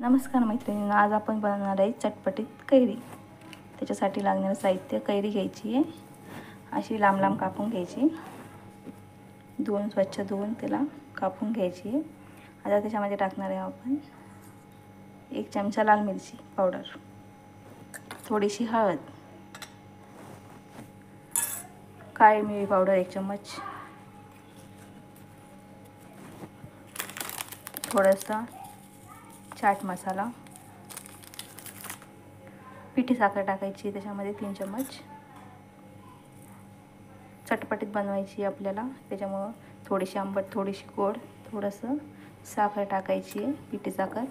नमस्कार मैत्रिणींनो, आज आपण बनवणार आहे चटपटीत कैरी। त्याच्यासाठी लागणारं साहित्य: कैरी घ्यायची आहे, अशी लांब लांब कापून घ्यायची, धुवून स्वच्छ धुवून त्याला कापून घ्यायची आहे। आता त्याच्यामध्ये टाकणार आहे आपण 1 चमचा लाल मिरची पावडर, थोडीशी हळद, काळी मिरी पावडर 1 चम्मच, थोडासा चाट मसाला, पिठी साखर टाकायची त्याच्यामध्ये 3 चम्मच। चटपटीत बनवायची आपल्याला, त्याच्यामुळे थोडीशी आंबट, थोडीशी गोड, थोडंसं साखर टाकायची आहे, पिठी साखर,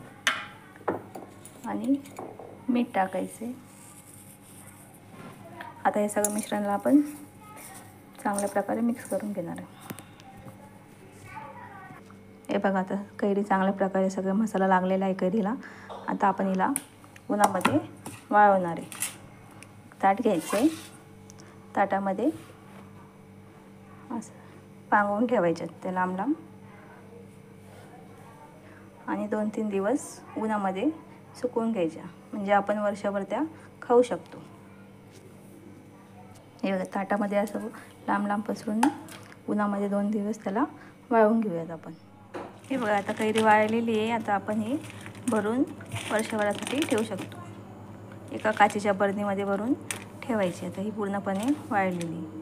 आणि मीठ टाकायचे। आता हे सगळं मिश्रणाला आपण चांगल्या प्रकारे मिक्स करून घेणार आहे। हे बघा, आता कैरी चांगल्या प्रकारे सगळं मसाला लागलेला आहे कैरीला। आता आपण हिला उन्हामध्ये वाळवणार आहे। ताट घ्यायचं आहे, ताटामध्ये असं पांगवून ठेवायचे ते लांब लांब, आणि 2-3 दिवस उन्हामध्ये सुकवून घ्यायच्या, म्हणजे आपण वर्षभर त्या खाऊ शकतो। हे बघा, ताटामध्ये असं लांब लांब पसरून उन्हामध्ये 2 दिवस त्याला वाळवून घेऊयात आपण। हे बघा, आता कैरी वाळलेली आहे। आता आपण ही भरून वर्षभरासाठी ठेवू शकतो। एका काचेच्या बरणीमध्ये भरून ठेवायची। आता ही पूर्णपणे वाळलेली आहे।